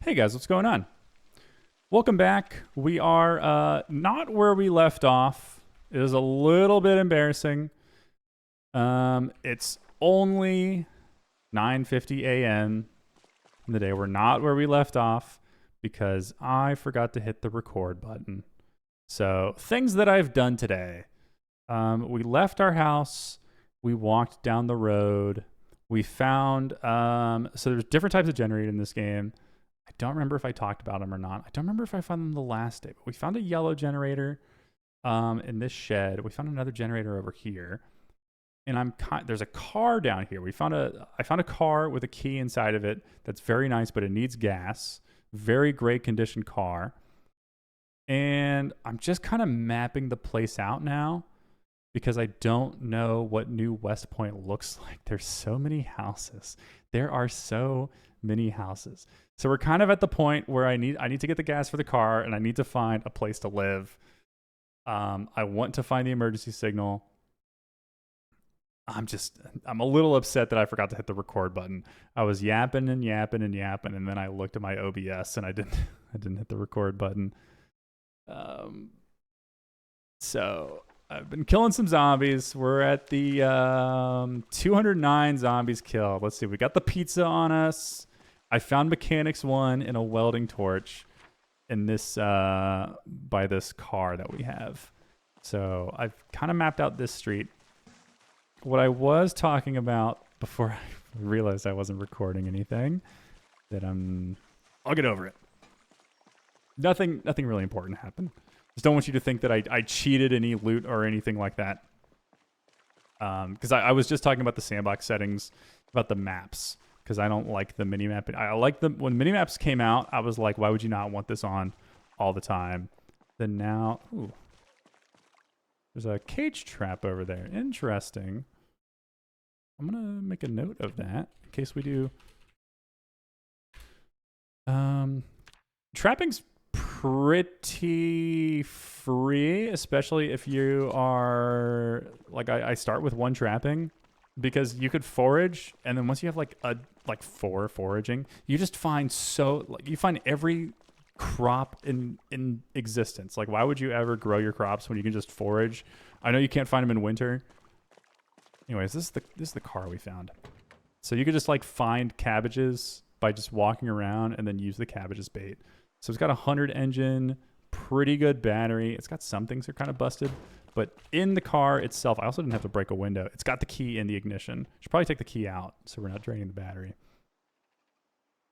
Hey guys, what's going on? Welcome back. We are not where we left off. It is a little bit embarrassing. It's only 9:50 a.m. in the day. We're not where we left off because I forgot to hit the record button. So things that I've done today. We left our house. We walked down the road. We found so there's different types of generator in this game. I don't remember if I talked about them or not. I don't remember if I found them the last day, but we found a yellow generator in this shed. We found another generator over here. And there's a car down here. I found a car with a key inside of it that's very nice, but it needs gas. Very great condition car. And I'm just kind of mapping the place out now because I don't know what New West Point looks like. There's so many houses. There are so many houses. So we're kind of at the point where I need to get the gas for the car and I need to find a place to live. I want to find the emergency signal. I'm a little upset that I forgot to hit the record button. I was yapping and yapping and yapping, and then I looked at my OBS and I didn't hit the record button. So I've been killing some zombies. We're at the 209 zombies killed. Let's see. We got the pizza on us. I found Mechanics 1 in a welding torch in this by this car that we have. So I've kind of mapped out this street. What I was talking about before I realized I wasn't recording anything, I'll get over it. Nothing really important happened. Just don't want you to think that I cheated any loot or anything like that. Because I was just talking about the sandbox settings, about the maps. Because I don't like the minimap. I like them when minimaps came out. I was like, why would you not want this on all the time? Then now, ooh, there's a cage trap over there. Interesting. I'm gonna make a note of that in case we do. Trapping's pretty free, especially if you are like I start with one trapping. Because you could forage, and then once you have like 4 foraging, you just find you find every crop in existence. Like, why would you ever grow your crops when you can just forage? I know you can't find them in winter. Anyways, this is the car we found. So you could just like find cabbages by just walking around and then use the cabbage as bait. So it's got a 100 engine, pretty good battery. It's got some things that are kind of busted. But in the car itself, I also didn't have to break a window. It's got the key in the ignition. Should probably take the key out so we're not draining the battery.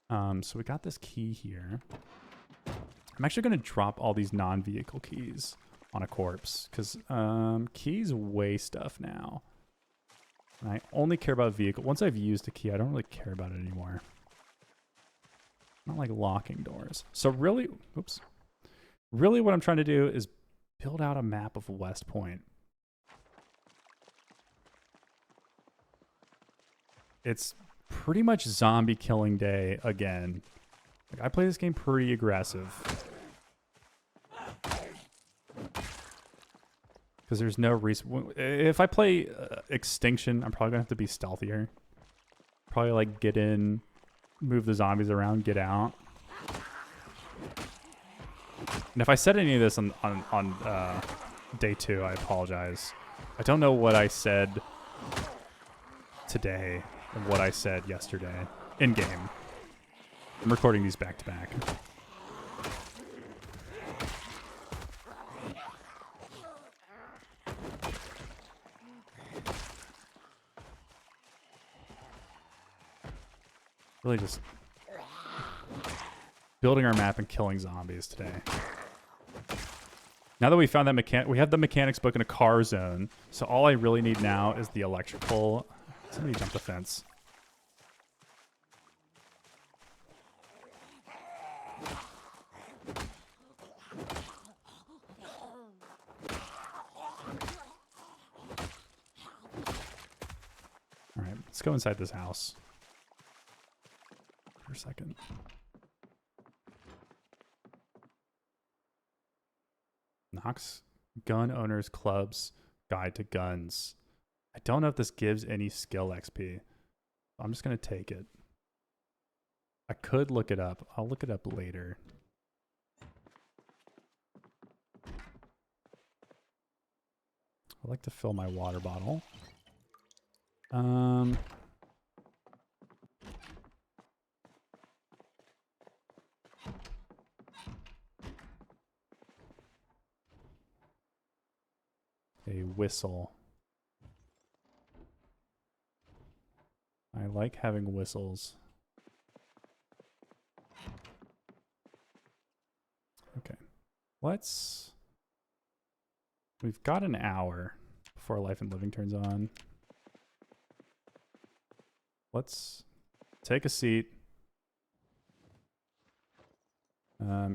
So we got this key here. I'm actually going to drop all these non-vehicle keys on a corpse because keys weigh stuff now. And I only care about vehicle. Once I've used a key, I don't really care about it anymore. I don't like locking doors. So really what I'm trying to do is build out a map of West Point. It's pretty much zombie killing day again. Like, I play this game pretty aggressive. Because there's no reason. If I play Extinction, I'm probably going to have to be stealthier. Probably like get in, move the zombies around, get out. And if I said any of this on day 2, I apologize. I don't know what I said today and what I said yesterday in game. I'm recording these back to back. Really just building our map and killing zombies today. Now that we found that we have the mechanics book in a car zone. So all I really need now is the electrical. Somebody jumped the fence. All right, let's go inside this house for a second. Knox Gun Owners Club's Guide to Guns. I don't know if this gives any skill XP. I'm just going to take it. I could look it up. I'll look it up later. I like to fill my water bottle. A whistle. I like having whistles. Okay. We've got an hour before Life and Living turns on. Let's take a seat.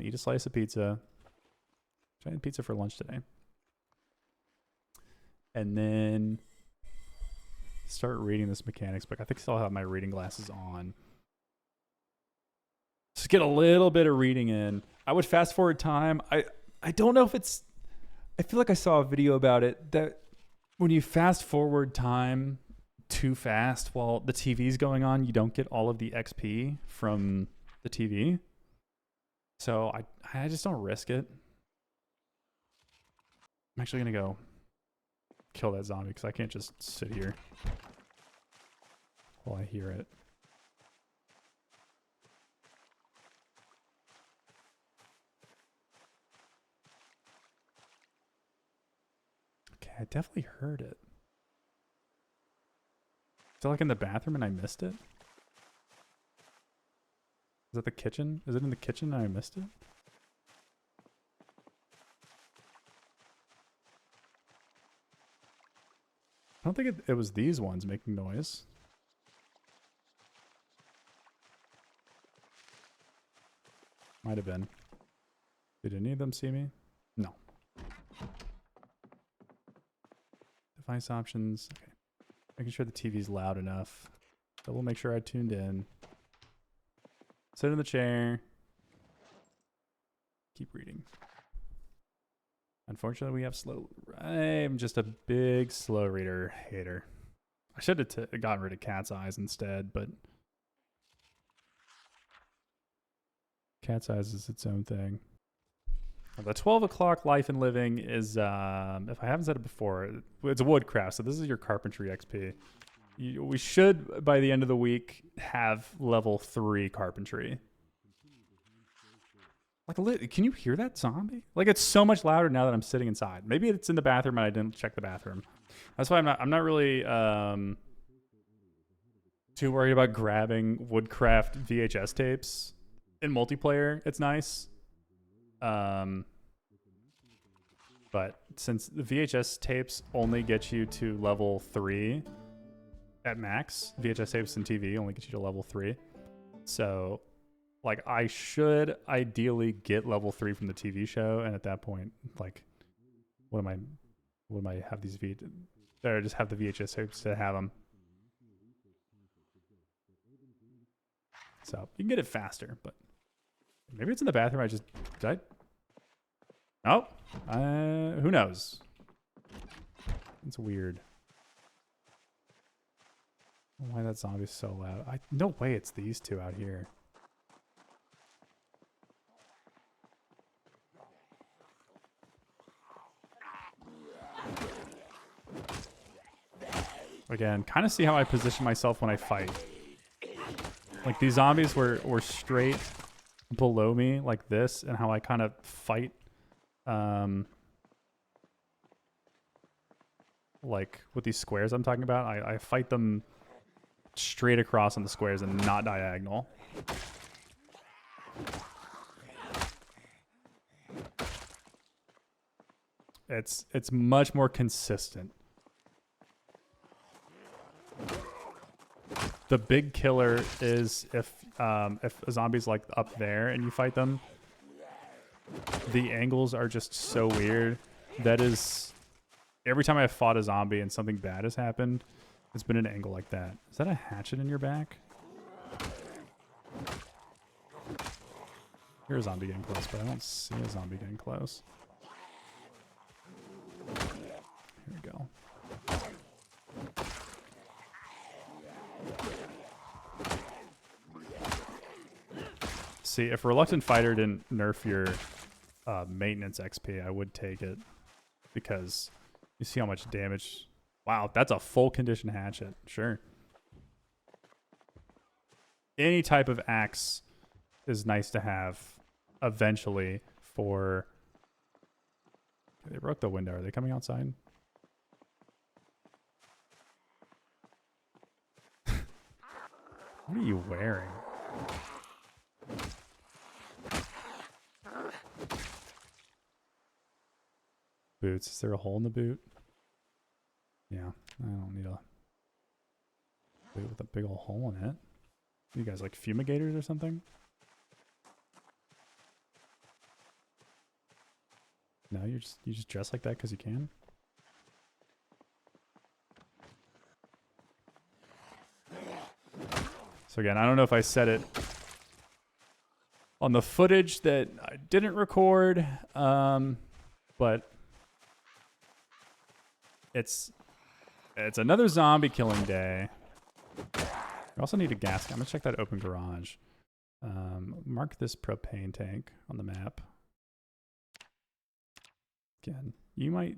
Eat a slice of pizza. I had pizza for lunch today. And then start reading this mechanics book. I think I'll have my reading glasses on. Just get a little bit of reading in. I would fast forward time. I don't know if it's... I feel like I saw a video about it that when you fast forward time too fast while the TV's going on, you don't get all of the XP from the TV. So I just don't risk it. I'm actually going to go kill that zombie because I can't just sit here while I hear it. Okay, I definitely heard it. Is it like in the bathroom and I missed it? Is it the kitchen? Is it in the kitchen and I missed it? I don't think it was these ones making noise. Might have been. Did any of them see me? No. Device options. Okay. Making sure the TV's loud enough. Double make sure I tuned in. Sit in the chair. Keep reading. Unfortunately, we have slow. I'm just a big slow reader hater. I should have gotten rid of Cat's Eyes instead, but Cat's Eyes is its own thing. The 12 o'clock Life and Living is, if I haven't said it before, it's a woodcraft, so this is your carpentry XP. We should, by the end of the week, have level 3 carpentry. Like, can you hear that zombie? Like, it's so much louder now that I'm sitting inside. Maybe it's in the bathroom and I didn't check the bathroom. That's why I'm not really too worried about grabbing woodcraft VHS tapes in multiplayer. It's nice. But since the VHS tapes only get you to level 3 at max, VHS tapes and TV only get you to level 3. So, like, I should ideally get level 3 from the TV show, and at that point, like, what am I have these or just have the VHS tapes to have them. So you can get it faster, but maybe it's in the bathroom. Oh, who knows? It's weird. Why that zombie's so loud? No way it's these two out here. Again, kind of see how I position myself when I fight. Like, these zombies were straight below me like this, and how I kind of fight, like with these squares I'm talking about. I fight them straight across on the squares and not diagonal. It's much more consistent. The big killer is if a zombie's like up there and you fight them, the angles are just so weird. That is, every time I've fought a zombie and something bad has happened, it's been an angle like that. Is that a hatchet in your back? Here's a zombie getting close, but I don't see a zombie getting close. Here we go. See, if Reluctant Fighter didn't nerf your maintenance XP, I would take it because you see how much damage. Wow, that's a full condition hatchet. Sure. Any type of axe is nice to have eventually for... They broke the window. Are they coming outside? What are you wearing? Boots. Is there a hole in the boot? Yeah, I don't need a boot with a big old hole in it. You guys like fumigators or something? No, you just dress like that because you can? So again, I don't know if I said it on the footage that I didn't record, but it's another zombie killing day. We also need a gas can. I'm gonna check that open garage. Mark this propane tank on the map. Again, you might,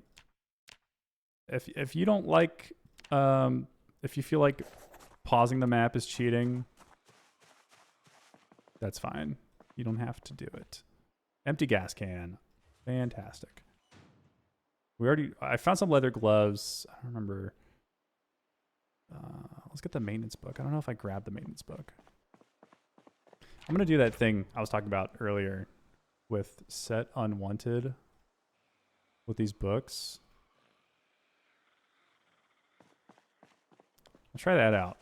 if you don't like, if you feel like pausing the map is cheating, that's fine. You don't have to do it. Empty gas can. Fantastic. I found some leather gloves. I don't remember. Let's get the maintenance book. I don't know if I grabbed the maintenance book. I'm going to do that thing I was talking about earlier with set unwanted with these books. I'll try that out.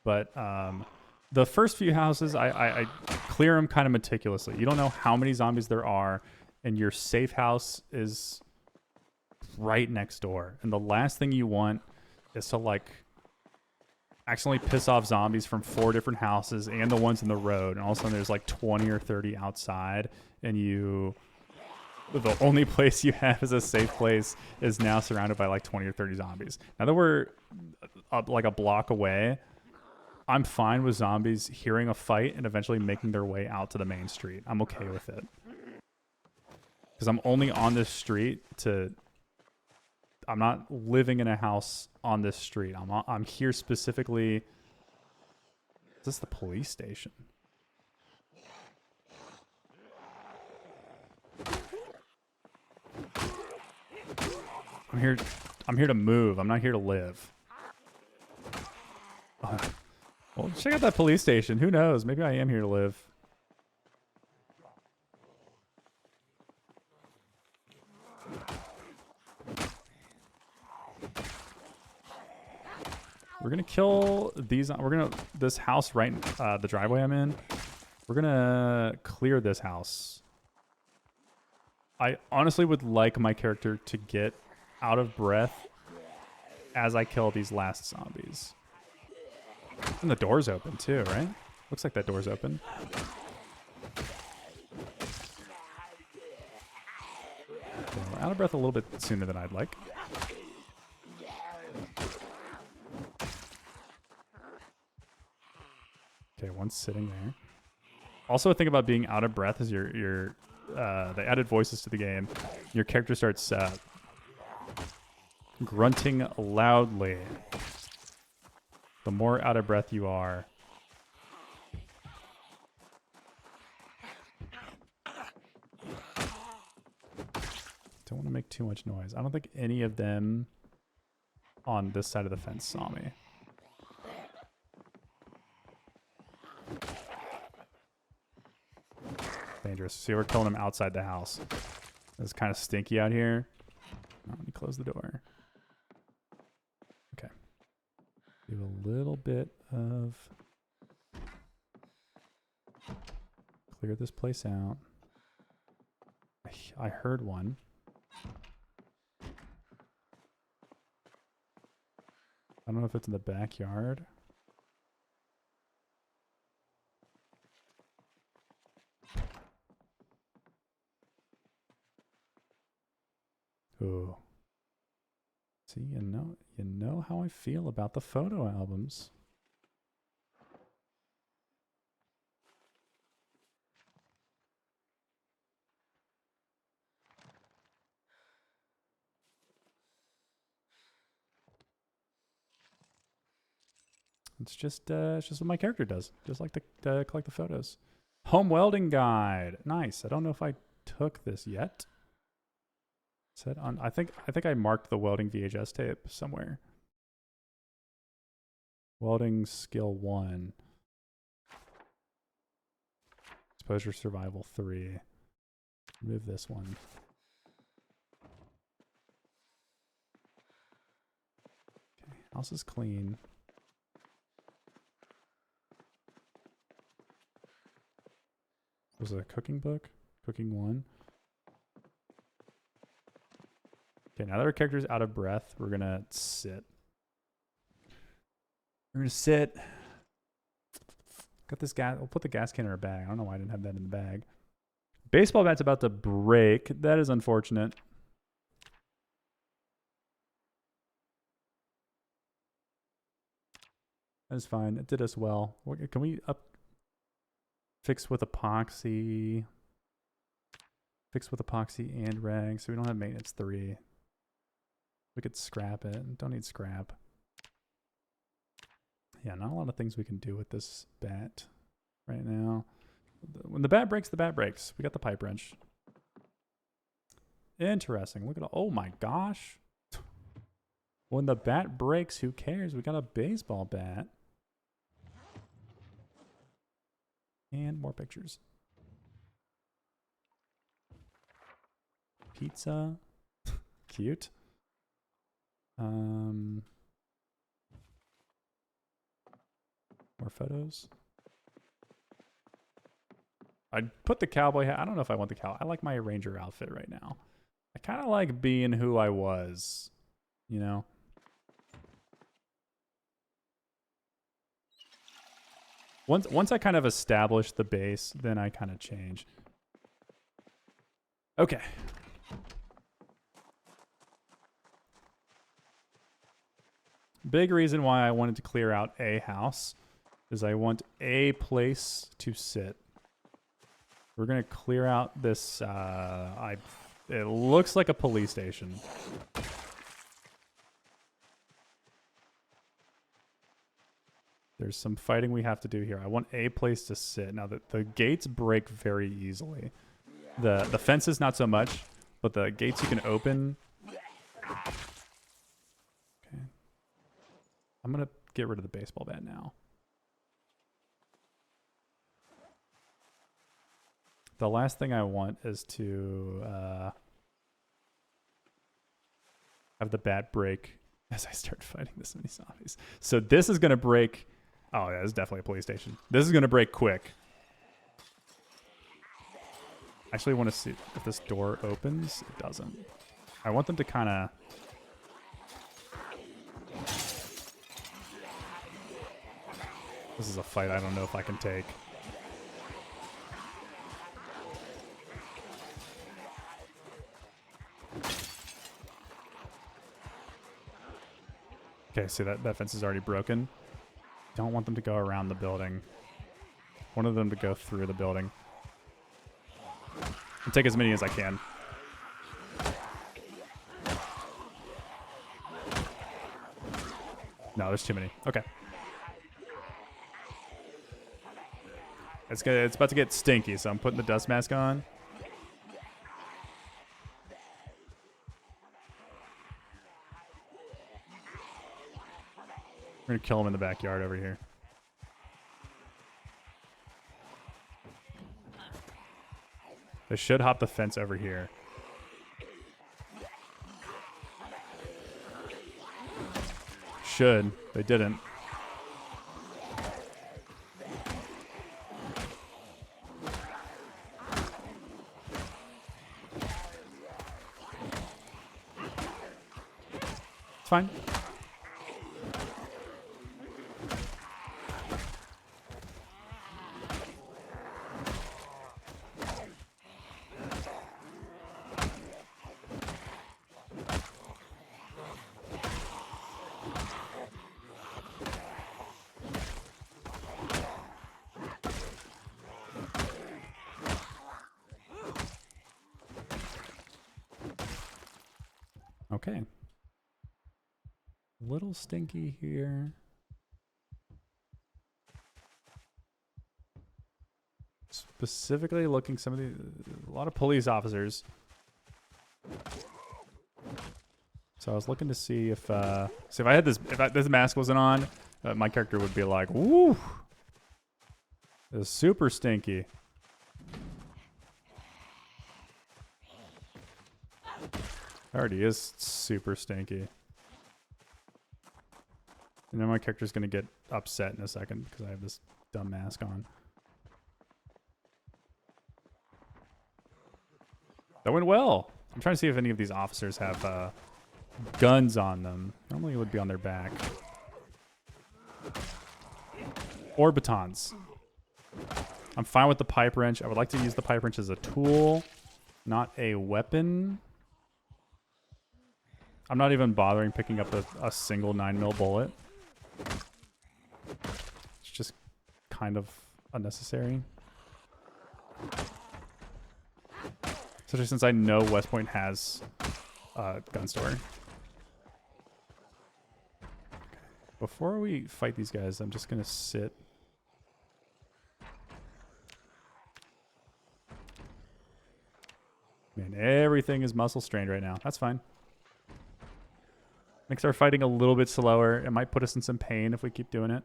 But the first few houses, I clear them kind of meticulously. You don't know how many zombies there are, and your safe house is right next door. And the last thing you want is to like accidentally piss off zombies from 4 different houses and the ones in the road. And all of a sudden there's like 20 or 30 outside, and the only place you have as a safe place is now surrounded by like 20 or 30 zombies. Now that we're like a block away, I'm fine with zombies hearing a fight and eventually making their way out to the main street. I'm okay with it. Because I'm only on this street I'm not living in a house on this street. I'm here specifically. Is this the police station? I'm here to move. I'm not here to live. Well, check out that police station. Who knows? Maybe I am here to live. We're gonna kill these. This house right, the driveway I'm in. We're gonna clear this house. I honestly would like my character to get out of breath as I kill these last zombies. And the door's open too, right? Looks like that door's open. Okay, we're out of breath a little bit sooner than I'd like. Okay, one's sitting there. Also, a thing about being out of breath is they added voices to the game. Your character starts grunting loudly. The more out of breath you are. Don't want to make too much noise. I don't think any of them on this side of the fence saw me. Dangerous. See, we're killing them outside the house. It's kind of stinky out here. Oh, let me close the door. Okay. Do a little bit of... Clear this place out. I heard one. I don't know if it's in the backyard. Ooh. See, you know how I feel about the photo albums. It's just what my character does. Just like to collect the photos. Home welding guide. Nice. I don't know if I took this yet. Said on. I think I marked the welding VHS tape somewhere. Welding skill 1. Exposure survival 3. Remove this one. Okay, house is clean. Was it a cooking book? Cooking 1. Okay, now that our character's out of breath, we're gonna sit. We're gonna sit. Got this gas. We'll put the gas can in our bag. I don't know why I didn't have that in the bag. Baseball bat's about to break. That is unfortunate. That's fine. It did us well. Can we fix with epoxy? Fix with epoxy and rag. So we don't have maintenance 3. We could scrap it. Don't need scrap. Yeah, not a lot of things we can do with this bat right now. When the bat breaks, the bat breaks. We got the pipe wrench. Interesting. Look at all. Oh my gosh. When the bat breaks, who cares? We got a baseball bat. And more pictures. Pizza. Cute. More photos. I'd put the cowboy hat. I don't know if I want the cow. I like my ranger outfit right now. I kind of like being who I was, you know? Once I kind of establish the base, then I kind of change. Okay. Big reason why I wanted to clear out a house is I want a place to sit. We're gonna clear out this. It looks like a police station. There's some fighting we have to do here. I want a place to sit. Now the gates break very easily. The fences not so much, but the gates you can open. Okay. I'm gonna get rid of the baseball bat now. The last thing I want is to have the bat break as I start fighting this many zombies. So this is gonna break. Oh yeah, this is definitely a police station. This is gonna break quick. Actually, I want to see if this door opens. It doesn't. I want them to kind of. This is a fight I don't know if I can take. Okay, see that fence is already broken. Don't want them to go around the building. One of them to go through the building. I'll take as many as I can. No, there's too many. Okay. It's about to get stinky, so I'm putting the dust mask on. We're gonna kill him in the backyard over here. They should hop the fence over here. Should. They didn't. It's fine. Okay. Little stinky here. Specifically looking a lot of police officers. So I was looking to see if I had this, if this mask wasn't on, my character would be like, woo, it's super stinky. Already is super stinky. And then my character's gonna get upset in a second because I have this dumb mask on. That went well. I'm trying to see if any of these officers have guns on them. Normally it would be on their back. Or batons. I'm fine with the pipe wrench. I would like to use the pipe wrench as a tool, not a weapon. I'm not even bothering picking up a single 9mm bullet. It's just kind of unnecessary. Especially since I know West Point has a gun store. Before we fight these guys, I'm just going to sit. Man, everything is muscle strained right now. That's fine. Makes our fighting a little bit slower. It might put us in some pain if we keep doing it.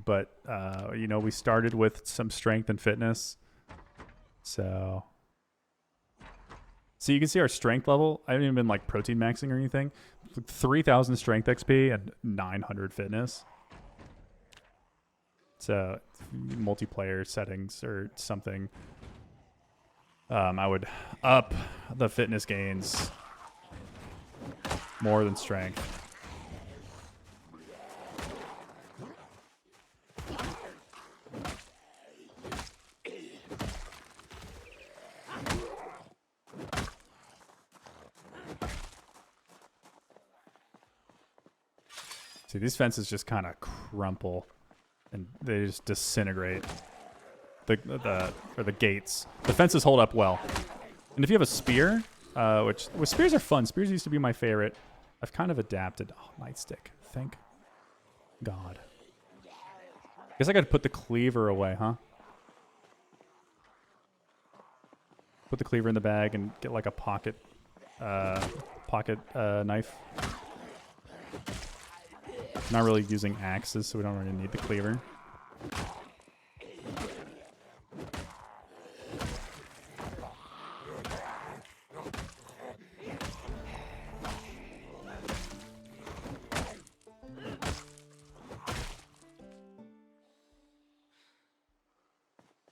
But, you know, we started with some strength and fitness. So you can see our strength level. I haven't even been like protein maxing or anything. 3,000 strength XP and 900 fitness. So multiplayer settings or something. I would up the fitness gains more than strength. See, these fences just kind of crumple and they just disintegrate. The gates. The fences hold up well. And if you have a spear, spears are fun. Spears used to be my favorite. I've kind of adapted. Oh, nightstick. Thank God. Guess I got to put the cleaver away, huh? Put the cleaver in the bag and get like a pocket knife. Not really using axes, so we don't really need the cleaver.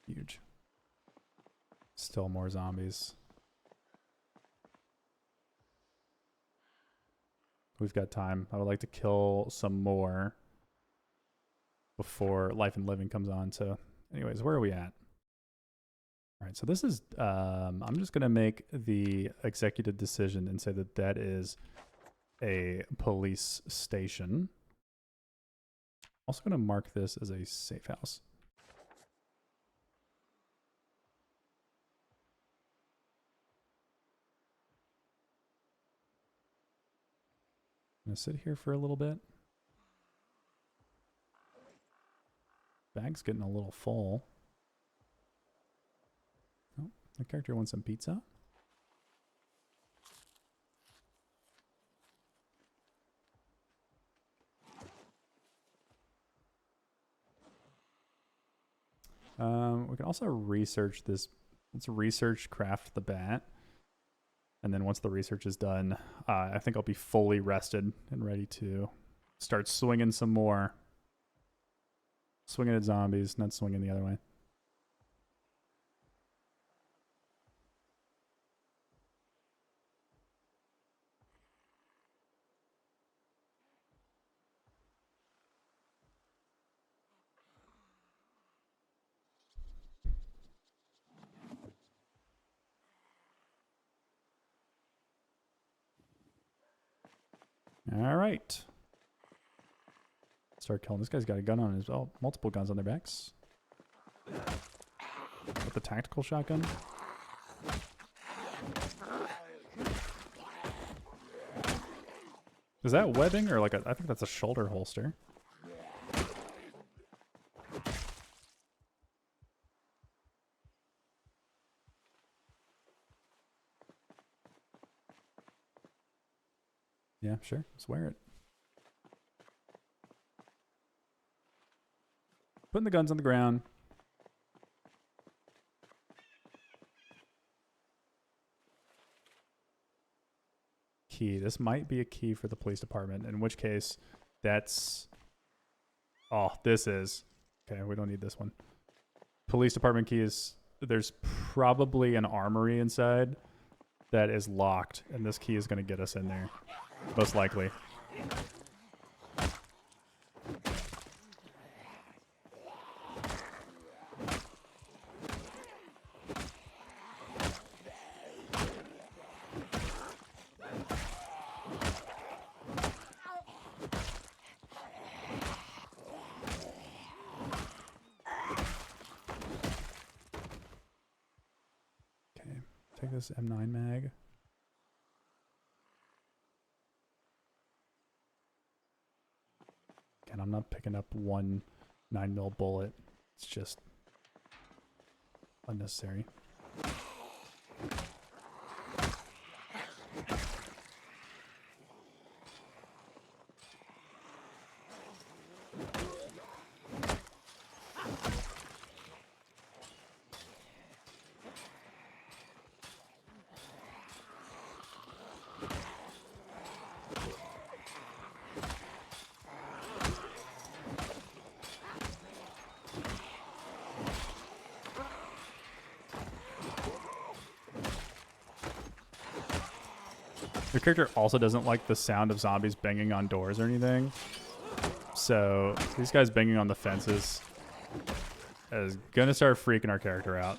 Huge. Still more zombies. We've got time. I would like to kill some more before Life and Living comes on. So anyways, where are we at? All right, so this is, I'm just going to make the executive decision and say that that is a police station. Also going to mark this as a safe house. I'm going to sit here for a little bit. Bag's getting a little full. Oh, the character wants some pizza. We can also research this. Let's research craft the bat. And then once the research is done, I think I'll be fully rested and ready to start swinging some more. Swinging at zombies, not swinging the other way. All right. Start killing. This guy's got a gun on his, oh, multiple guns on their backs. With the tactical shotgun. Is that webbing or like I think that's a shoulder holster. Yeah, sure. Let's wear it. Putting the guns on the ground. Key. This might be a key for the police department, in which case that's... Oh, this is... Okay, we don't need this one. Police department key is... There's probably an armory inside that is locked, and this key is going to get us in there. Most likely. Take this M9 mag. And I'm not picking up one 9mm bullet. It's just unnecessary. Your character also doesn't like the sound of zombies banging on doors or anything. So these guys banging on the fences is gonna start freaking our character out.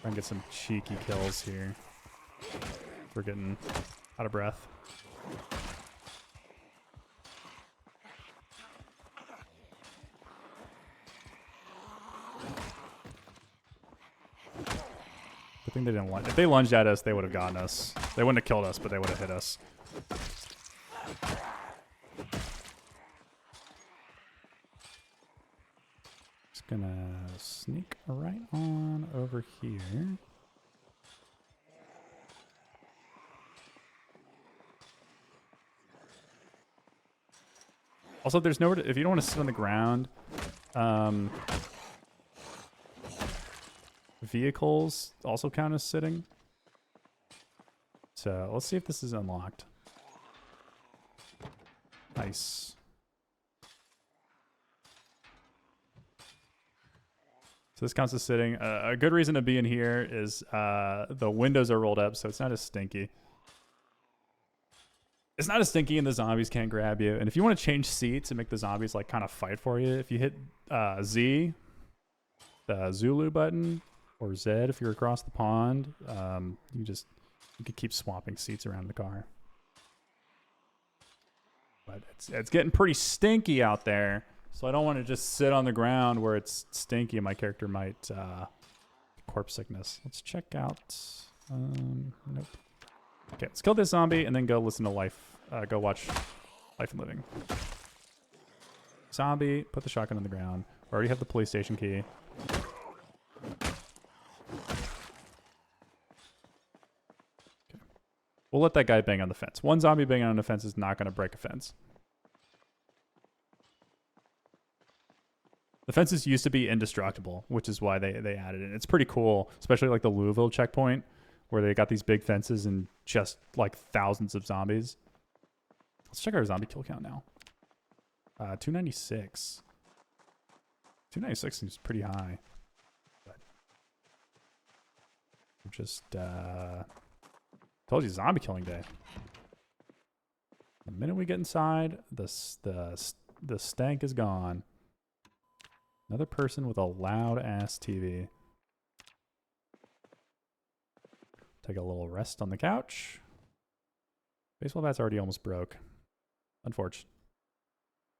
Try and get some cheeky kills here. We're getting out of breath. I think they didn't lunge. If they lunged at us, they would have gotten us. They wouldn't have killed us, but they would have hit us. Just gonna sneak right on over here. Also, there's nowhere to, if you don't want to sit on the ground, vehicles also count as sitting. So let's see if this is unlocked. Nice. So this counts as sitting. A good reason to be in here is the windows are rolled up, so it's not as stinky. It's not as stinky and the zombies can't grab you. And if you want to change seats and make the zombies like kind of fight for you, if you hit Z, the Zulu button, or Z if you're across the pond, you could keep swapping seats around the car. But it's getting pretty stinky out there, so I don't want to just sit on the ground where it's stinky and my character might corpse sickness. Let's check out. Nope. Okay, let's kill this zombie and then go listen to go watch Life and Living. Zombie, put the shotgun on the ground. We already have the police station key. Okay. We'll let that guy bang on the fence. One zombie banging on the fence is not going to break a fence. The fences used to be indestructible, which is why they added it. It's pretty cool, especially like the Louisville checkpoint, where they got these big fences and just like thousands of zombies. Let's check our zombie kill count now. 296. 296 seems pretty high. But we're just told you, zombie killing day. The minute we get inside, the stank is gone. Another person with a loud ass TV. Take a little rest on the couch. Baseball bat's already almost broke. Unfortunate.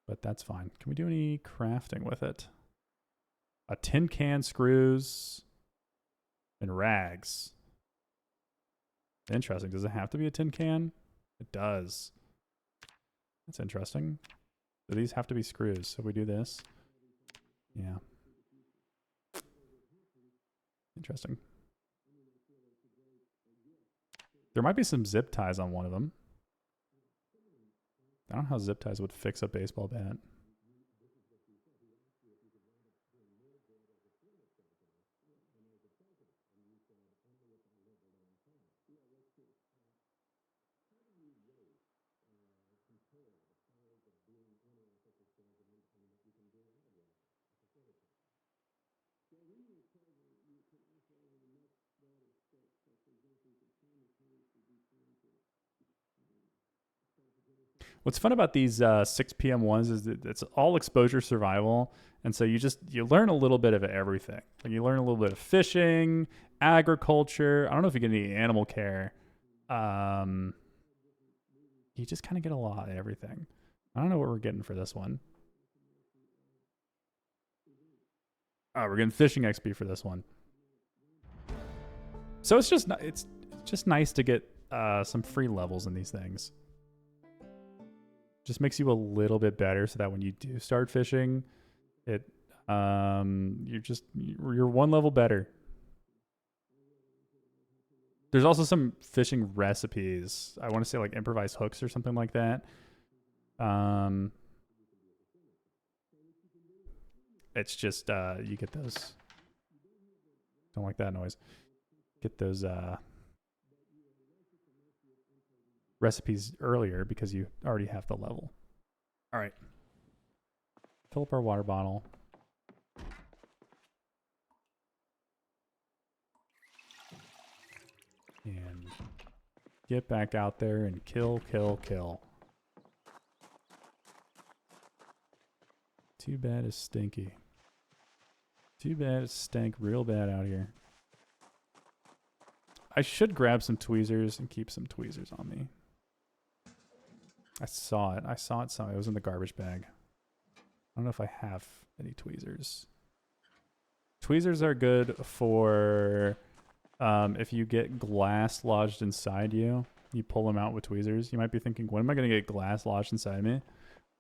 But that's fine. Can we do any crafting with it? A tin can, screws, and rags. Interesting. Does it have to be a tin can? It does. That's interesting. So these have to be screws. So we do this. Yeah. Interesting. There might be some zip ties on one of them. I don't know how zip ties would fix a baseball bat. What's fun about these 6 p.m. ones is that it's all exposure survival, and so you learn a little bit of everything. Like you learn a little bit of fishing, agriculture. I don't know if you get any animal care. You just kind of get a lot of everything. I don't know what we're getting for this one. Oh, we're getting fishing XP for this one. So it's just nice to get some free levels in these things. Just makes you a little bit better so that when you do start fishing, you're one level better. There's also some fishing recipes. I want to say like improvised hooks or something like that. It's just you get those. Don't like that noise. Get those recipes earlier because you already have the level. All right. Fill up our water bottle. And get back out there and kill. Too bad it's stinky. Too bad it stank real bad out here. I should grab some tweezers and keep some tweezers on me. I saw it somewhere. It was in the garbage bag. I don't know if I have any tweezers. Tweezers are good for if you get glass lodged inside you. You pull them out with tweezers. You might be thinking, when am I going to get glass lodged inside me?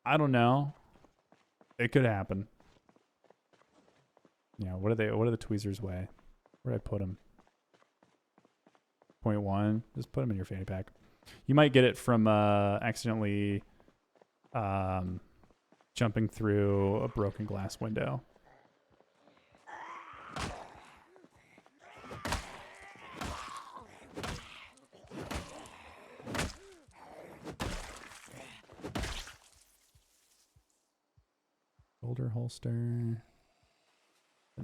I don't know. It could happen. Yeah, what do the tweezers weigh? Where did I put them? 0.1. Just put them in your fanny pack. You might get it from accidentally jumping through a broken glass window. Shoulder holster. An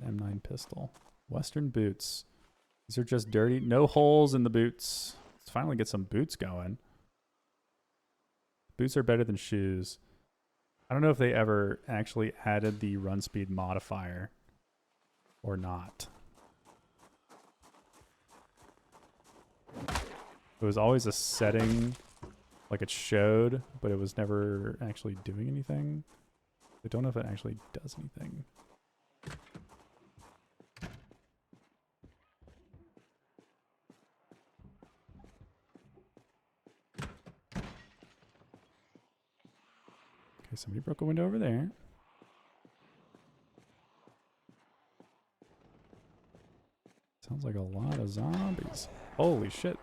M9 pistol. Western boots. These are just dirty. No holes in the boots. Let's finally get some boots going. Boots are better than shoes. I don't know if they ever actually added the run speed modifier or not. It was always a setting, like it showed, but it was never actually doing anything. I don't know if it actually does anything. Okay, somebody broke a window over there. Sounds like a lot of zombies. Holy shit.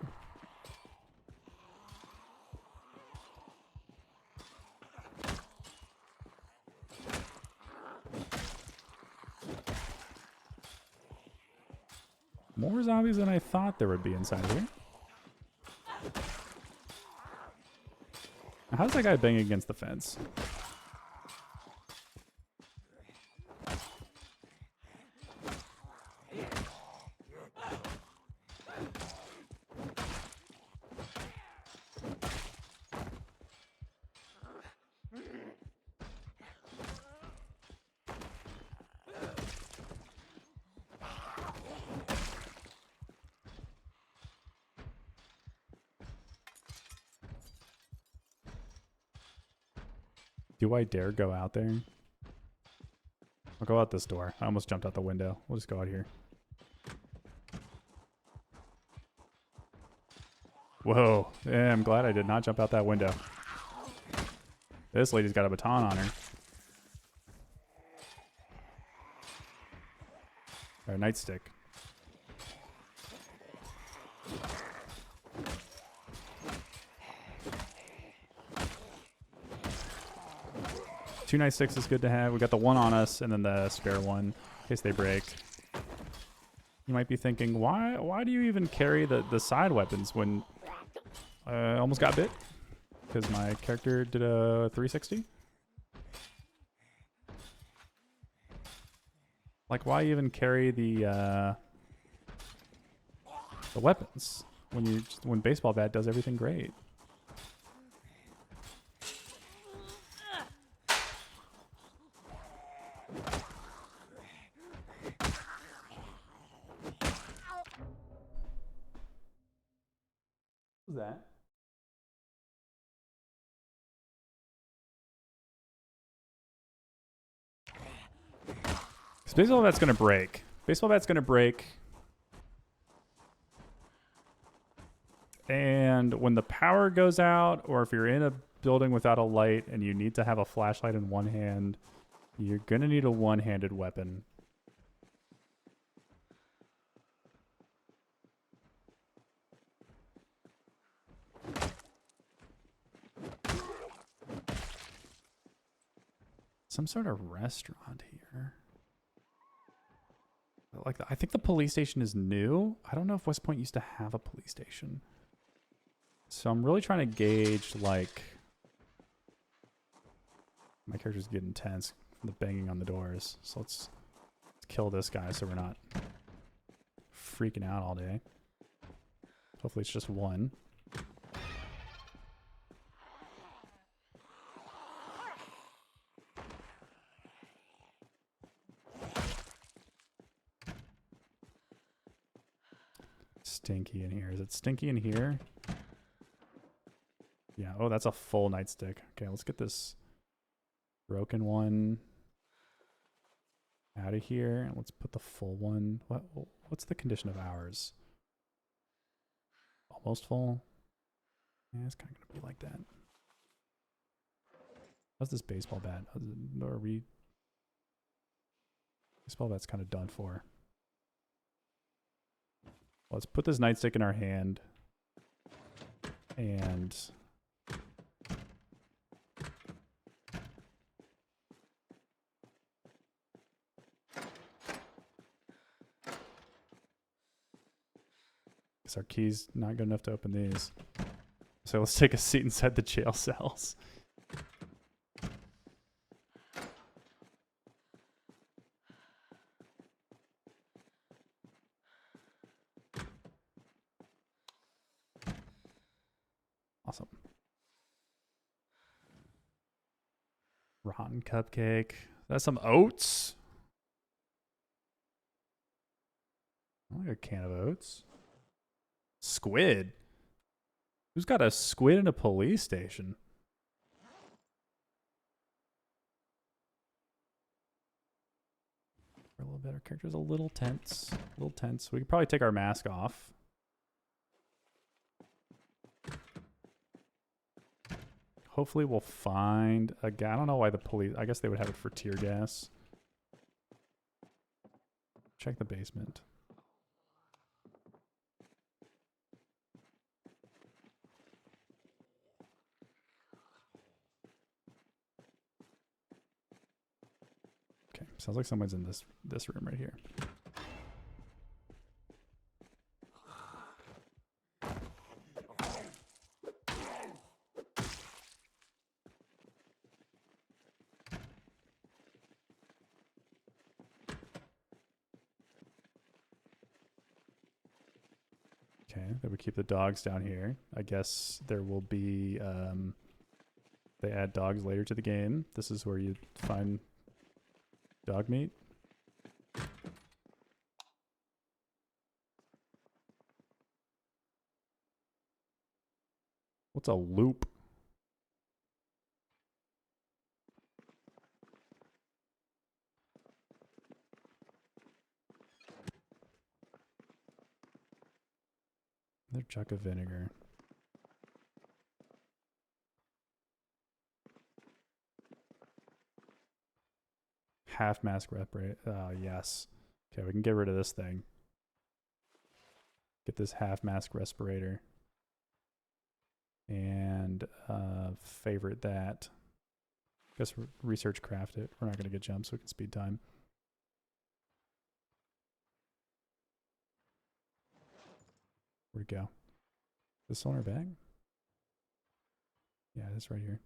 More zombies than I thought there would be inside here. How's that guy banging against the fence? Do I dare go out there? I'll go out this door. I almost jumped out the window. We'll just go out here. Whoa. Yeah, I'm glad I did not jump out that window. This lady's got a baton on her. Or a nightstick. Two nightsticks is good to have. We got the one on us and then the spare one in case they break. You might be thinking, why do you even carry the side weapons when I almost got bit? Because my character did a 360? Like, why even carry the weapons when baseball bat does everything great? What was that? Baseball bat's gonna break. Baseball bat's gonna break. And when the power goes out, or if you're in a building without a light and you need to have a flashlight in one hand, you're gonna need a one-handed weapon. Some sort of restaurant here. Like, I think the police station is new. I don't know if West Point used to have a police station. So I'm really trying to gauge, like... My character's getting tense from the banging on the doors. So let's kill this guy so we're not freaking out all day. Hopefully it's just one. Stinky in here. Is it stinky in here? Yeah. Oh, that's a full nightstick. Okay, let's get this broken one out of here. And let's put the full one. What's the condition of ours? Almost full. Yeah, it's kind of gonna be like that. How's this baseball bat? Are we? Baseball bat's kind of done for. Let's put this nightstick in our hand and guess our key's not good enough to open these. So let's take a seat inside the jail cells. Awesome. Rotten cupcake. That's some oats. I like a can of oats. Squid. Who's got a squid in a police station? For a little bit, our character's a little tense. A little tense. We could probably take our mask off. Hopefully we'll find a guy. I don't know why the police... I guess they would have it for tear gas. Check the basement. Okay, sounds like someone's in this room right here. Okay, then we keep the dogs down here. I guess there will be, they add dogs later to the game. This is where you find dog meat. What's a loop? Another chuck of vinegar. Half mask respirator. Yes. Okay, we can get rid of this thing. Get this half mask respirator. And favorite that. Guess research craft it. We're not going to get jumps, so we can speed time. Where'd it go? Is this on our bag? Yeah, it is right here.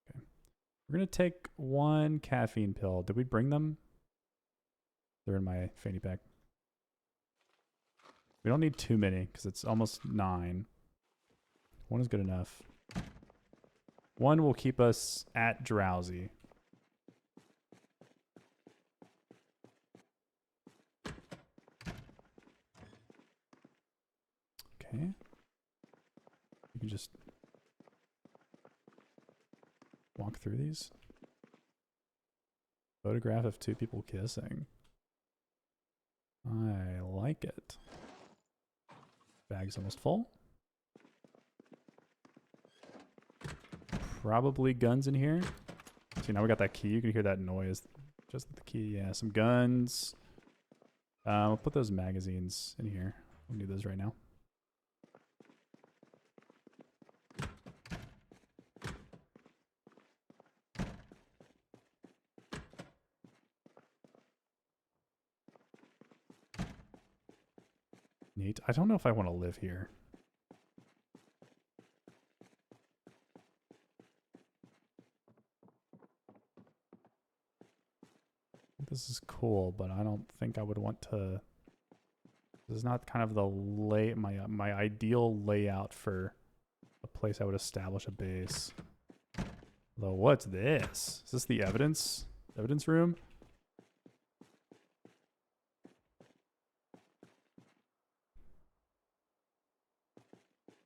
Okay. We're going to take one caffeine pill. Did we bring them? They're in my fanny pack. We don't need too many because it's almost 9. One is good enough. One will keep us at drowsy. Okay. You can just walk through these. Photograph of 2 people kissing. I like it. Bag's almost full. Probably guns in here. See, now we got that key. You can hear that noise. Just the key. Yeah, some guns. We'll put those magazines in here. We'll need those right now. Neat. I don't know if I want to live here. This is cool, but I don't think I would want to. This is not kind of the my ideal layout for a place I would establish a base. Though, what's this? Is this the evidence room?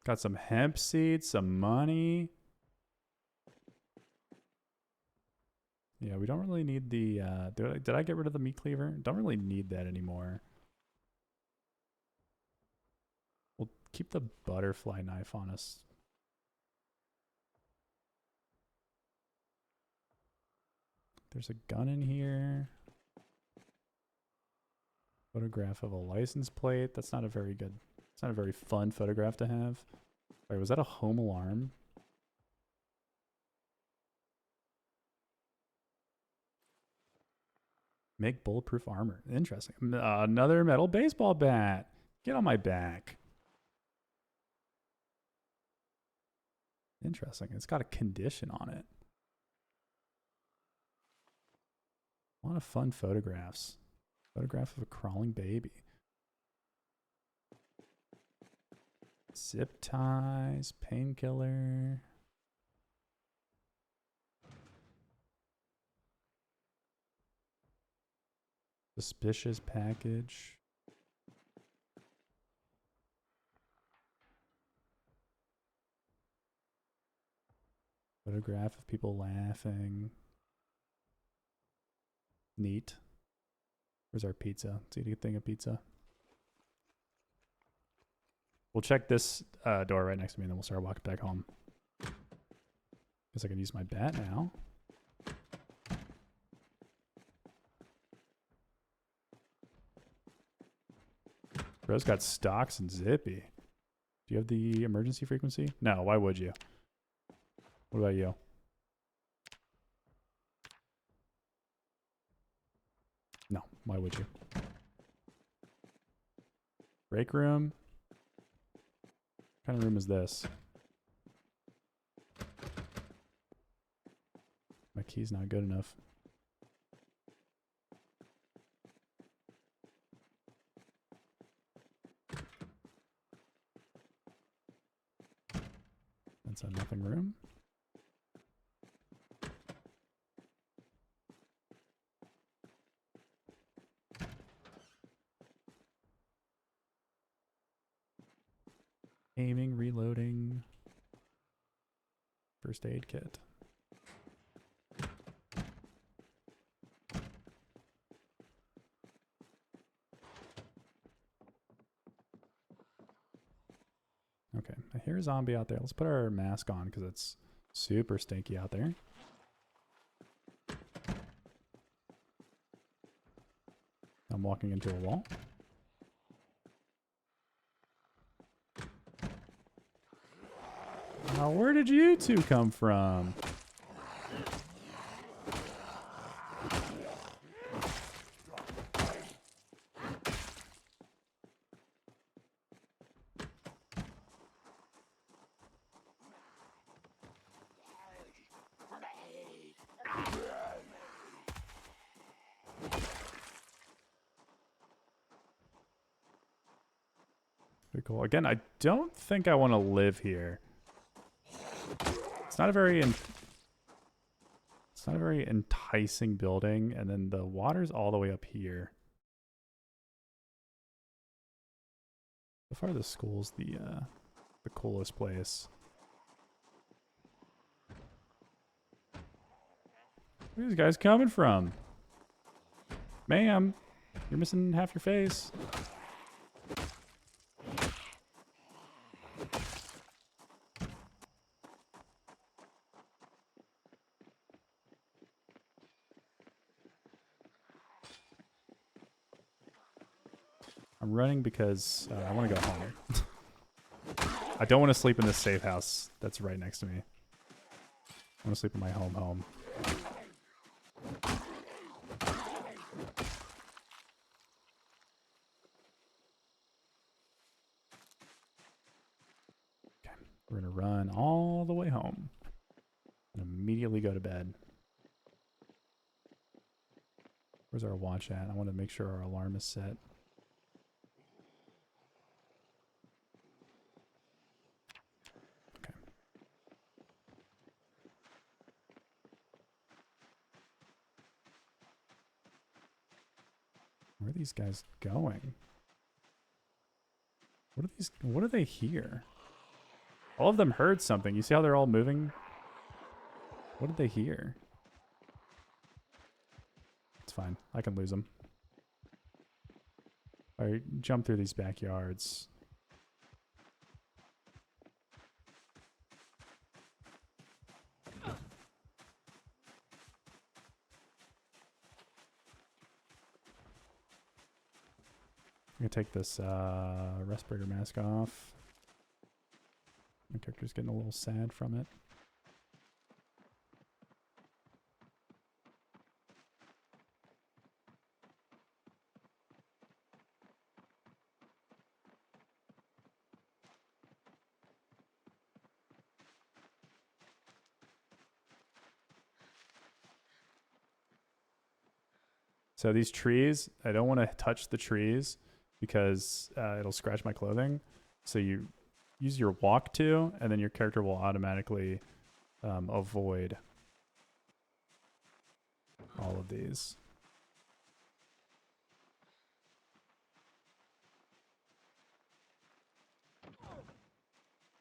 Got some hemp seeds, some money. Yeah, we don't really need the, did I get rid of the meat cleaver? Don't really need that anymore. We'll keep the butterfly knife on us. There's a gun in here. Photograph of a license plate. That's not a very good, it's not a very fun photograph to have. Wait, was that a home alarm? Make bulletproof armor. Interesting. Another metal baseball bat. Get on my back. Interesting. It's got a condition on it. A lot of fun photographs. Photograph of a crawling baby. Zip ties, painkiller. Suspicious package. Photograph of people laughing. Neat. Where's our pizza? Let's eat a thing of pizza. We'll check this door right next to me and then we'll start walking back home. Guess I can use my bat now. Bro's got stocks and zippy. Do you have the emergency frequency? No, why would you? What about you? No, why would you? Break room? What kind of room is this? My key's not good enough. That's a nothing room. Aiming, reloading. First aid kit. Okay, I hear a zombie out there. Let's put our mask on because it's super stinky out there. I'm walking into a wall. Now, where did you two come from? Pretty cool. Again, I don't think I want to live here. It's not a very enticing building, and then the water's all the way up here. So far, the school's the coolest place. Where are these guys coming from? Ma'am, you're missing half your face. I'm running because I want to go home. I don't want to sleep in this safe house that's right next to me. I want to sleep in my home. Okay, we're going to run all the way home and immediately go to bed. Where's our watch at? I want to make sure our alarm is set. Where are these guys going? What are they here? All of them heard something. You see how they're all moving? What did they hear? It's fine. I can lose them. I jump through these backyards. I'm gonna take this respirator mask off. My character's getting a little sad from it. So these trees, I don't want to touch the trees because it'll scratch my clothing. So you use your walk to, and then your character will automatically avoid all of these.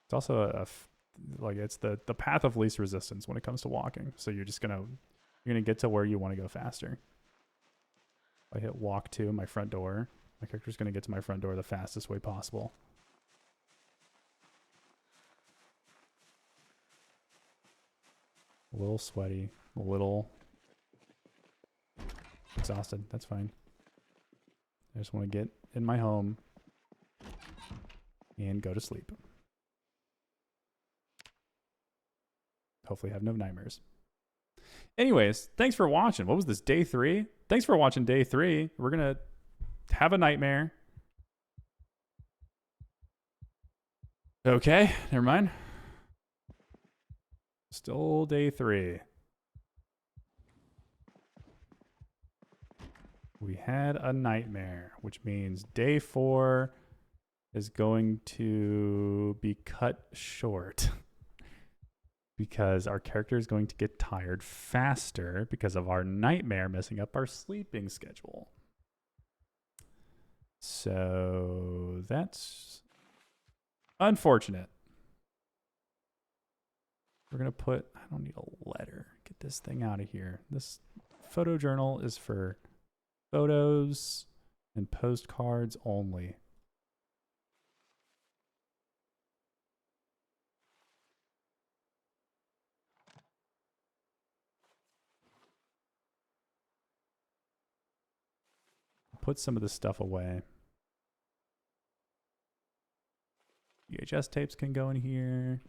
It's also it's the path of least resistance when it comes to walking. So you're gonna get to where you want to go faster. If I hit walk to my front door, my character's gonna get to my front door the fastest way possible. A little sweaty, a little exhausted. That's fine. I just want to get in my home and go to sleep. Hopefully have no nightmares. Anyways, thanks for watching. What was this, day 3? Thanks for watching day 3. We're going to have a nightmare. Okay, never mind. Still day 3. We had a nightmare, which means day 4 is going to be cut short. Because our character is going to get tired faster because of our nightmare messing up our sleeping schedule. So that's unfortunate. We're going to put, I don't need a letter. Get this thing out of here. This photo journal is for photos and postcards only. put some of this stuff away. VHS tapes can go in here.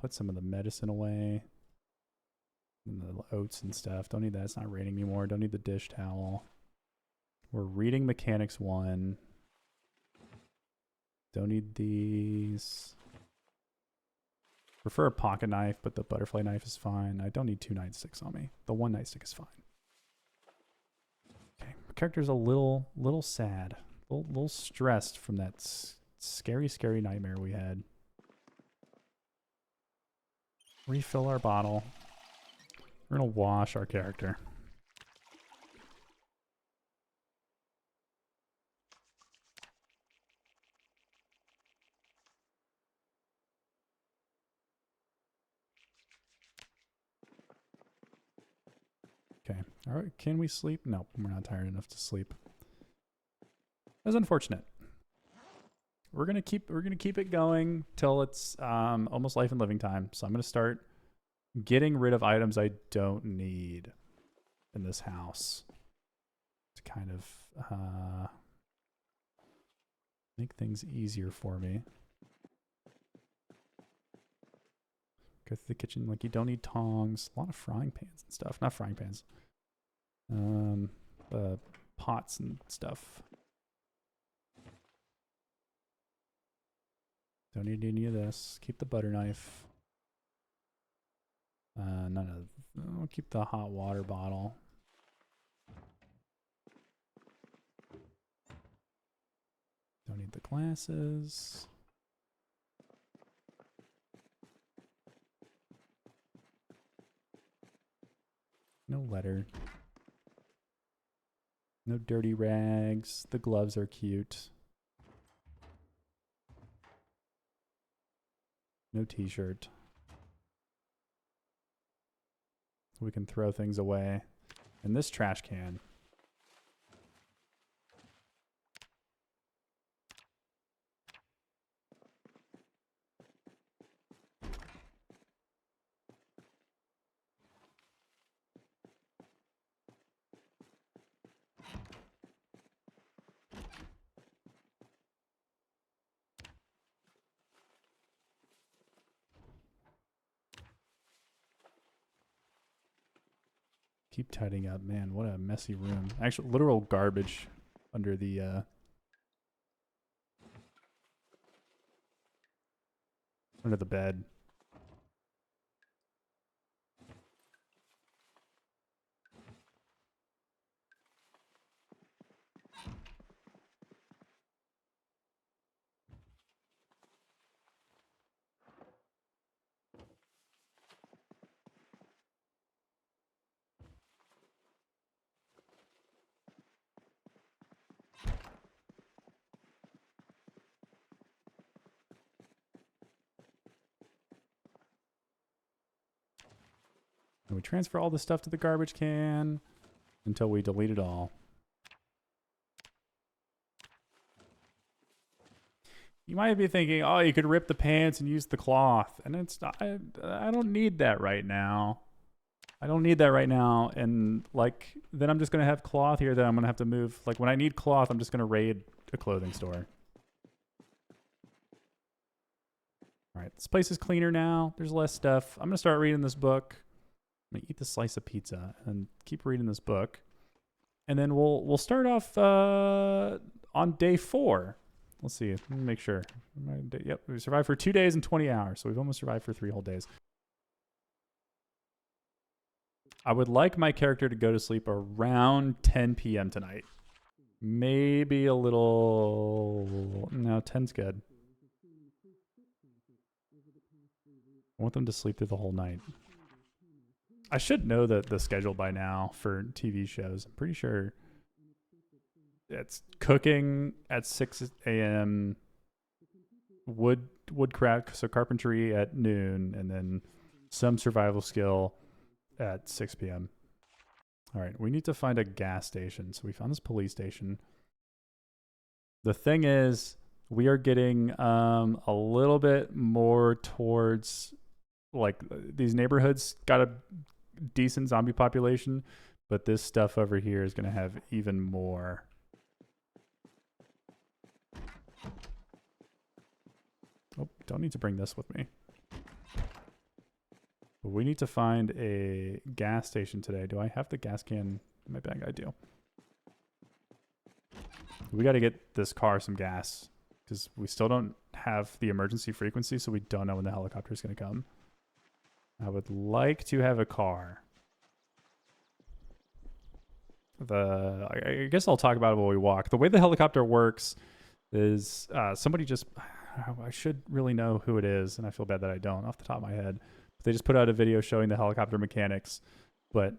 Put some of the medicine away. And the oats and stuff. Don't need that. It's not raining anymore. Don't need the dish towel. We're reading Mechanics 1. Don't need these. Prefer a pocket knife, but the butterfly knife is fine. I don't need 2 nightsticks on me. The 1 nightstick is fine. Okay, my character's a little sad. A little stressed from that scary nightmare we had. Refill our bottle. We're gonna wash our character. Okay. All right. Can we sleep? No, we're not tired enough to sleep. That's unfortunate. We're gonna keep it going till it's almost life and living time. So I'm gonna start getting rid of items I don't need in this house to kind of make things easier for me. Go through the kitchen. Like, you don't need tongs. A lot of frying pans and stuff. Not frying pans. Pots and stuff. Don't need any of this. Keep the butter knife. I'll keep the hot water bottle. Don't need the glasses. No letter. No dirty rags. The gloves are cute. No t-shirt. We can throw things away. And this trash can. Keep tidying up, man. What a messy room. Actual literal garbage under the bed. And we transfer all the stuff to the garbage can until we delete it all. You might be thinking, oh, you could rip the pants and use the cloth. And it's not, I don't need that right now. I don't need that right now. And like, then I'm just going to have cloth here that I'm going to have to move. Like, when I need cloth, I'm just going to raid a clothing store. All right, this place is cleaner now. There's less stuff. I'm going to start reading this book. I'm gonna eat this slice of pizza and keep reading this book, and then we'll start off on day 4. Let's see. Let me make sure. Yep, we survived for 2 days and 20 hours, so we've almost survived for 3 whole days. I would like my character to go to sleep around 10 p.m. tonight. Maybe a little. No, 10's good. I want them to sleep through the whole night. I should know the schedule by now for TV shows. I'm pretty sure it's cooking at 6 a.m., woodcraft, so carpentry at noon, and then some survival skill at 6 p.m. All right, we need to find a gas station. So we found this police station. The thing is, we are getting a little bit more towards, like, these neighborhoods got a decent zombie population, But this stuff over here is going to have even more. Oh, don't need to bring this with me. But we need to find a gas station today. Do I have the gas can in my bag? I do. We got to get this car some gas because we still don't have the emergency frequency, so we don't know when the helicopter is going to come. I would like to have a car. I guess I'll talk about it while we walk. The way the helicopter works is somebody just... I should really know who it is, and I feel bad that I don't off the top of my head. But they just put out a video showing the helicopter mechanics. But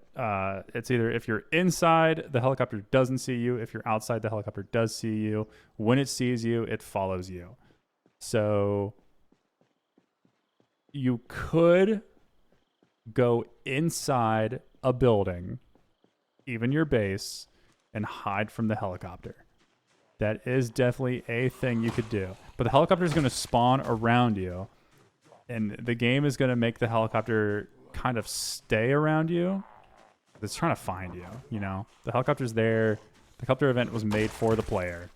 it's either if you're inside, the helicopter doesn't see you. If you're outside, the helicopter does see you. When it sees you, it follows you. So you could go inside a building, even your base, and hide from the helicopter. That is definitely a thing you could do. But the helicopter is going to spawn around you, and the game is going to make the helicopter kind of stay around you. It's trying to find you, you know? The helicopter's there. The helicopter event was made for the player.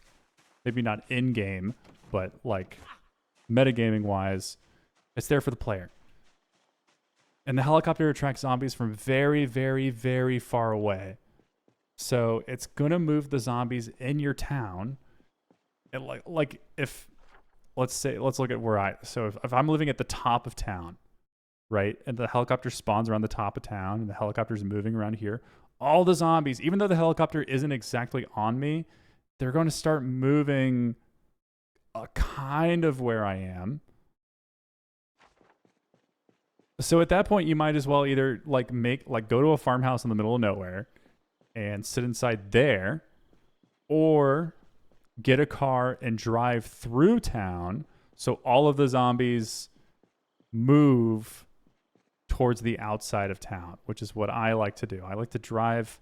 Maybe not in-game, but like metagaming-wise, it's there for the player. And the helicopter attracts zombies from very, very, very far away. So it's going to move the zombies in your town. And like if, let's look at where if I'm living at the top of town, right? And the helicopter spawns around the top of town and the helicopter's moving around here. All the zombies, even though the helicopter isn't exactly on me, they're going to start moving kind of where I am. So at that point, you might as well either go to a farmhouse in the middle of nowhere and sit inside there, or get a car and drive through town so all of the zombies move towards the outside of town, which is what I like to do. I like to drive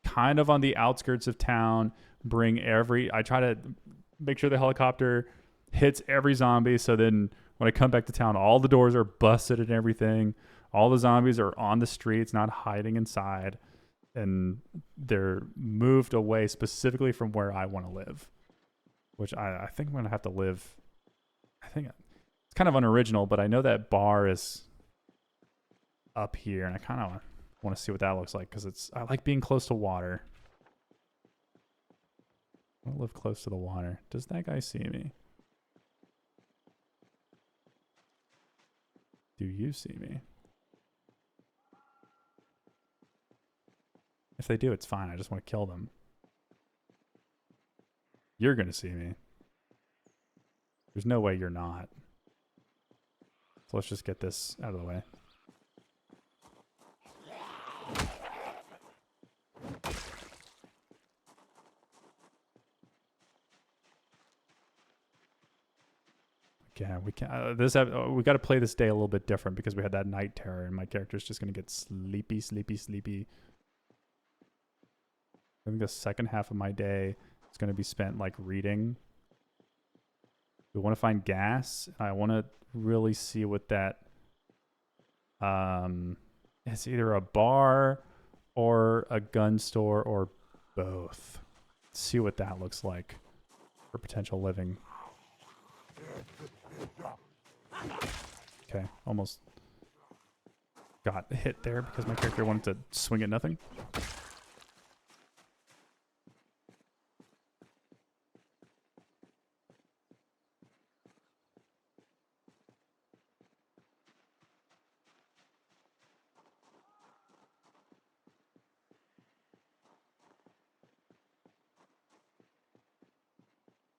kind of on the outskirts of town, I try to make sure the helicopter hits every zombie, so then when I come back to town, all the doors are busted and everything. All the zombies are on the streets, not hiding inside. And they're moved away specifically from where I want to live. Which I think I'm going to have to live... I think it's kind of unoriginal, but I know that bar is up here. And I kind of want to see what that looks like, because I like being close to water. I want to live close to the water. Does that guy see me? Do you see me? If they do, it's fine. I just want to kill them. You're going to see me. There's no way you're not. So let's just get this out of the way. Yeah, we can. We got to play this day a little bit different because we had that night terror, and my character's just going to get sleepy. I think the second half of my day is going to be spent like reading. We want to find gas. I want to really see what that. It's either a bar or a gun store or both. See what that looks like for potential living. Okay, almost got hit there because my character wanted to swing at nothing.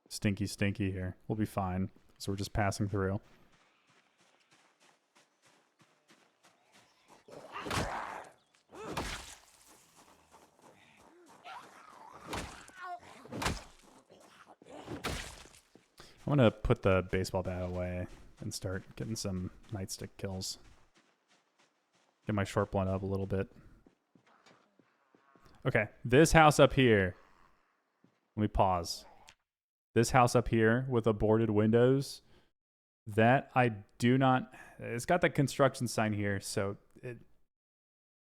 Stinky here. We'll be fine. So we're just passing through. I'm going to put the baseball bat away and start getting some nightstick kills. Get my short blunt up a little bit. Okay, this house up here. Let me pause. This house up here with aborted windows, that I do not... It's got the construction sign here, so it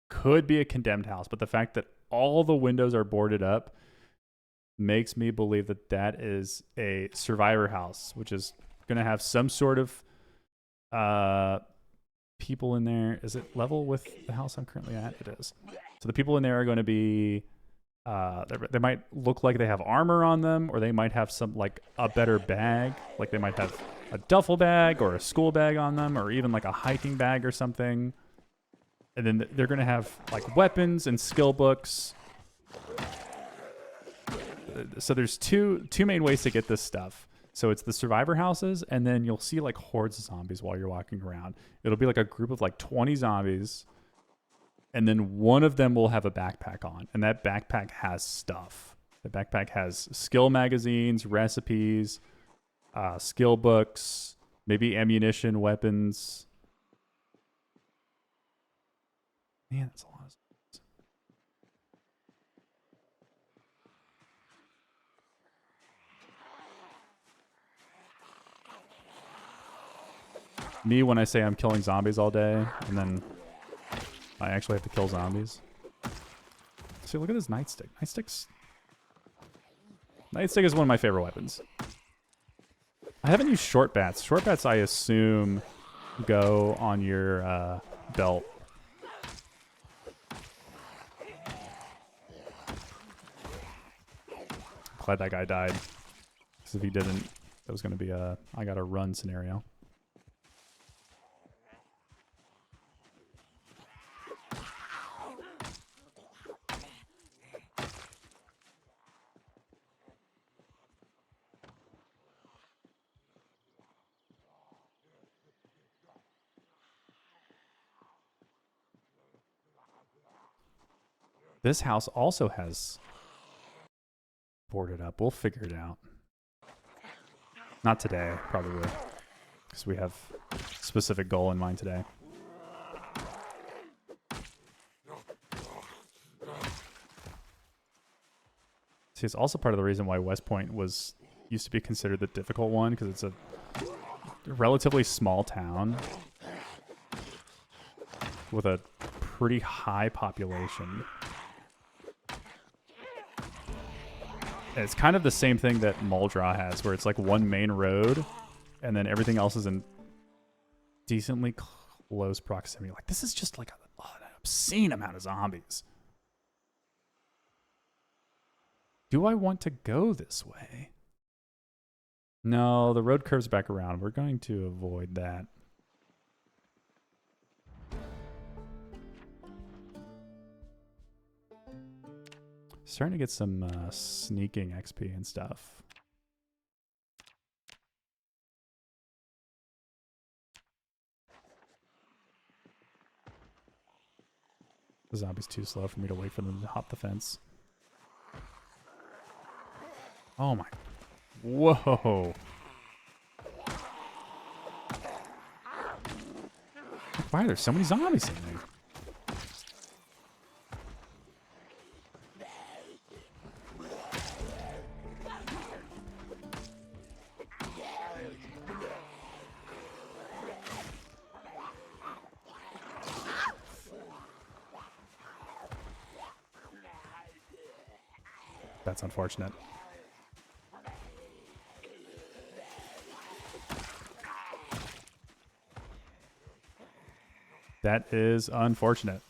could be a condemned house. But the fact that all the windows are boarded up makes me believe that that is a survivor house, which is going to have some sort of people in there. Is it level with the house I'm currently at? It is. So the people in there are going to be they might look like they have armor on them, or they might have some like a better bag, like they might have a duffel bag or a school bag on them, or even like a hiking bag or something. And then they're going to have like weapons and skill books. So there's two main ways to get this stuff. So it's the survivor houses, and then you'll see like hordes of zombies while you're walking around. It'll be like a group of like 20 zombies, and then one of them will have a backpack on, and that backpack has stuff. The backpack has skill magazines, recipes, skill books, maybe ammunition, weapons. Man, that's a lot of zombies. Me when I say I'm killing zombies all day, and then I actually have to kill zombies. See, look at this nightstick. Nightstick is one of my favorite weapons. I haven't used short bats. Short bats, I assume, go on your belt. Glad that guy died. Because if he didn't, that was going to be a I gotta run scenario. This house also has boarded up. We'll figure it out. Not today, probably. Because we have a specific goal in mind today. See, it's also part of the reason why West Point used to be considered the difficult one, because it's a relatively small town with a pretty high population. It's kind of the same thing that Muldraugh has, where it's like one main road, and then everything else is in decently close proximity. Like, this is just like an obscene amount of zombies. Do I want to go this way? No, the road curves back around. We're going to avoid that. Starting to get some sneaking XP and stuff. The zombie's too slow for me to wait for them to hop the fence. Oh my. Whoa. Why are there so many zombies in there? That's unfortunate. That is unfortunate.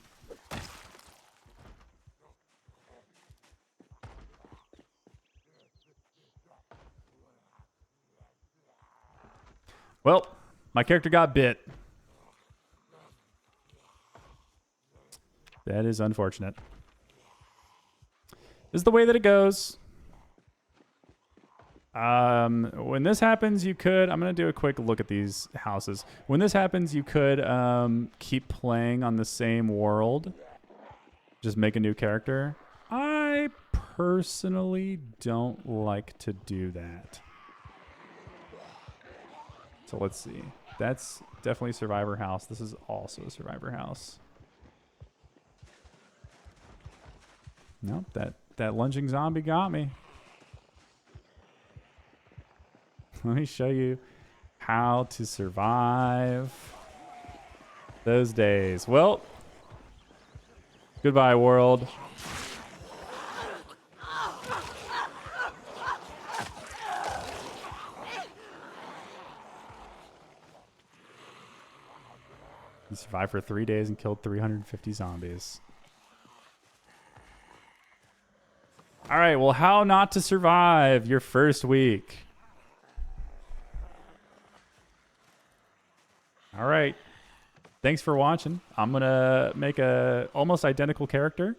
Well, my character got bit. That is unfortunate. This is the way that it goes. When this happens, you could... I'm going to do a quick look at these houses. When this happens, you could keep playing on the same world. Just make a new character. I personally don't like to do that. So let's see. That's definitely Survivor House. This is also a Survivor House. Nope, that lunging zombie got me. Let me show you how to survive those days. Well, goodbye, world. survived for 3 days and killed 350 zombies. All right, well, how not to survive your first week. All right. Thanks for watching. I'm going to make a almost identical character.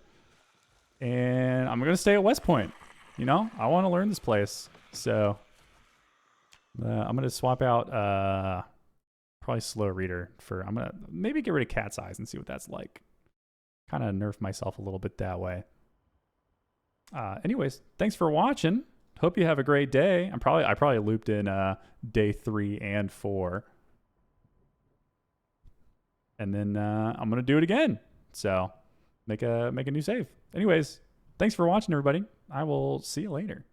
And I'm going to stay at West Point. You know, I want to learn this place. So I'm going to swap out probably Slow Reader for, I'm going to maybe get rid of Cat's Eyes and see what that's like. Kind of nerf myself a little bit that way. Anyways, thanks for watching. Hope you have a great day. I probably looped in day 3 and 4. And then I'm going to do it again. So make a new save. Anyways, thanks for watching, everybody. I will see you later.